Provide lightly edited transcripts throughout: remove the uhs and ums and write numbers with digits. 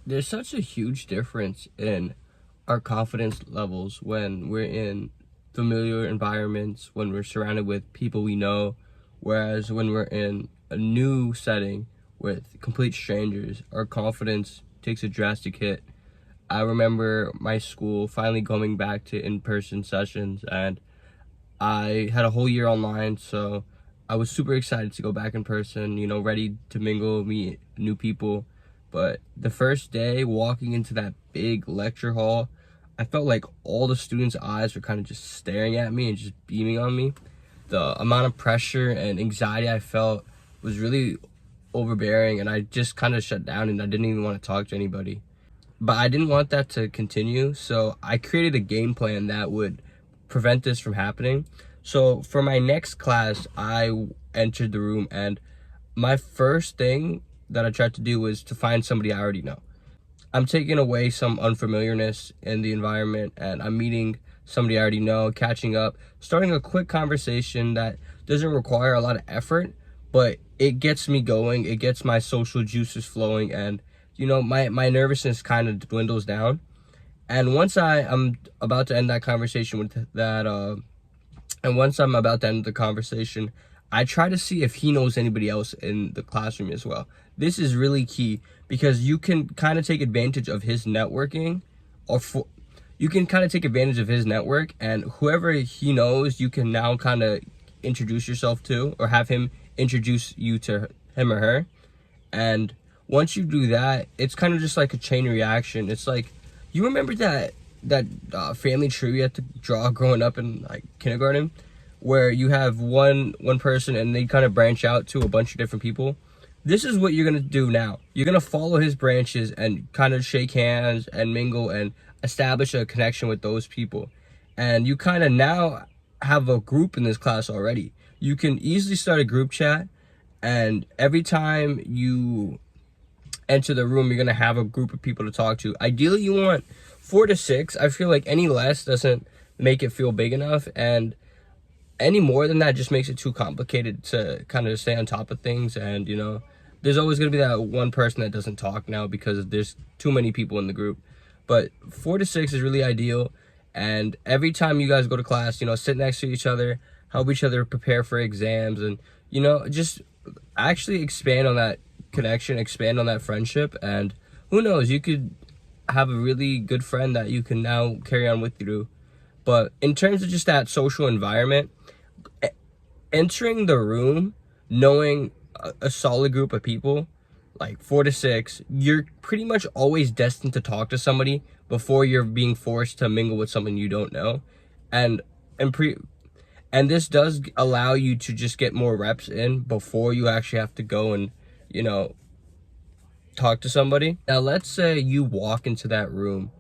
There's such a huge difference in our confidence levels when we're in familiar environments, when we're surrounded with people we know, whereas when we're in a new setting with complete strangers, our confidence takes a drastic hit. I remember my school finally going back to in-person sessions, and I had a whole year online, so I was super excited to go back in person, ready to mingle, meet new people. But the first day walking into that big lecture hall, I felt like all the students' eyes were kind of just staring at me and just beaming on me. The amount of pressure and anxiety I felt was really overbearing, and I just kind of shut down and I didn't even want to talk to anybody. But I didn't want that to continue, so I created a game plan that would prevent this from happening. So for my next class, I entered the room, and my first thing that I tried to do was to find somebody I already know. I'm taking away some unfamiliarness in the environment, and I'm meeting somebody I already know, catching up, starting a quick conversation that doesn't require a lot of effort, but it gets me going, it gets my social juices flowing, and my nervousness kind of dwindles down. And once I'm about to end that conversation with that, and once I'm about to end the conversation, I try to see if he knows anybody else in the classroom as well. This is really key because you can kind of take advantage of his networking, you can kind of take advantage of his network, and whoever he knows, you can now kind of introduce yourself to, or have him introduce you to him or her. And once you do that, it's kind of just like a chain reaction. It's like, you remember that family tree we had to draw growing up in like kindergarten, where you have one person and they kind of branch out to a bunch of different people? This is what you're gonna do now. You're gonna follow his branches and kind of shake hands and mingle and establish a connection with those people. And you kind of now have a group in this class already. You can easily start a group chat, and every time you enter the room, you're gonna have a group of people to talk to. Ideally, you want 4 to 6. I feel like any less doesn't make it feel big enough, and any more than that just makes it too complicated to kind of stay on top of things. And there's always gonna be that one person that doesn't talk now because there's too many people in the group. But 4 to 6 is really ideal. And every time you guys go to class, sit next to each other, help each other prepare for exams, and just actually expand on that connection, expand on that friendship. And who knows, you could have a really good friend that you can now carry on with you. But in terms of just that social environment, entering the room knowing a solid group of people, like 4 to 6, you're pretty much always destined to talk to somebody before you're being forced to mingle with someone you don't know. And this does allow you to just get more reps in before you actually have to go and talk to somebody. Now let's say you walk into that room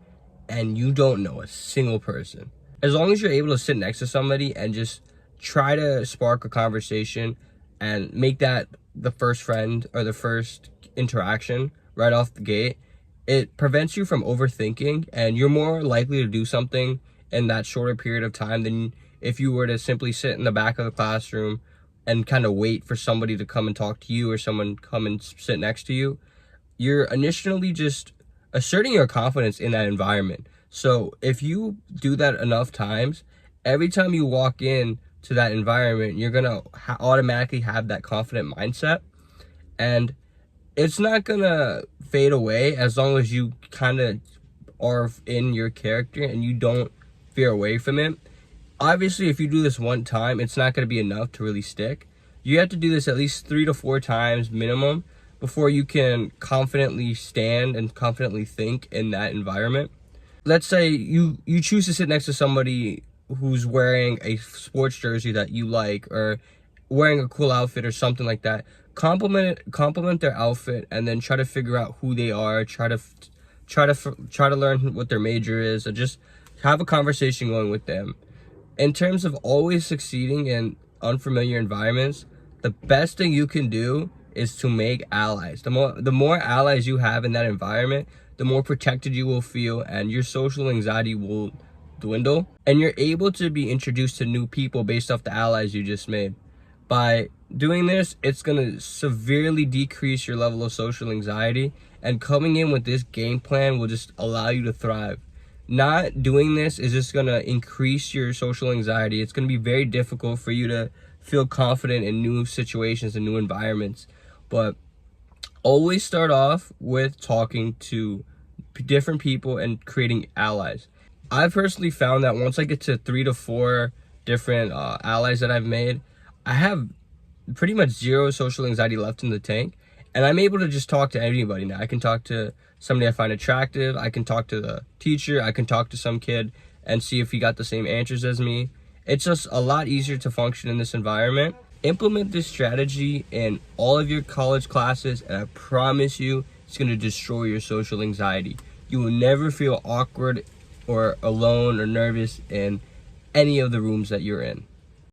and you don't know a single person. As long as you're able to sit next to somebody and just try to spark a conversation and make that the first friend or the first interaction right off the gate, it prevents you from overthinking, and you're more likely to do something in that shorter period of time than if you were to simply sit in the back of the classroom and kind of wait for somebody to come and talk to you, or someone come and sit next to you. You're initially just asserting your confidence in that environment. So if you do that enough times, every time you walk in to that environment, you're gonna automatically have that confident mindset, and it's not gonna fade away as long as you kind of are in your character and you don't veer away from it. Obviously, if you do this one time, it's not gonna be enough to really stick. You have to do this at least 3 to 4 times minimum before you can confidently stand and confidently think in that environment. Let's say you choose to sit next to somebody who's wearing a sports jersey that you like, or wearing a cool outfit or something like that. Compliment their outfit, and then try to figure out who they are. Try to learn what their major is, or just have a conversation going with them. In terms of always succeeding in unfamiliar environments, the best thing you can do is to make allies. The more allies you have in that environment, the more protected you will feel, and your social anxiety will dwindle, and you're able to be introduced to new people based off the allies you just made. By doing this, it's going to severely decrease your level of social anxiety, And coming in with this game plan will just allow you to thrive. Not doing this is just going to increase your social anxiety. It's going to be very difficult for you to feel confident in new situations and new environments. But always start off with talking to different people and creating allies. I've personally found that once I get to 3 to 4 different allies that I've made, I have pretty much zero social anxiety left in the tank. And I'm able to just talk to anybody now. I can talk to somebody I find attractive. I can talk to the teacher. I can talk to some kid and see if he got the same answers as me. It's just a lot easier to function in this environment. Implement this strategy in all of your college classes, and I promise you, it's going to destroy your social anxiety. You will never feel awkward or alone or nervous in any of the rooms that you're in.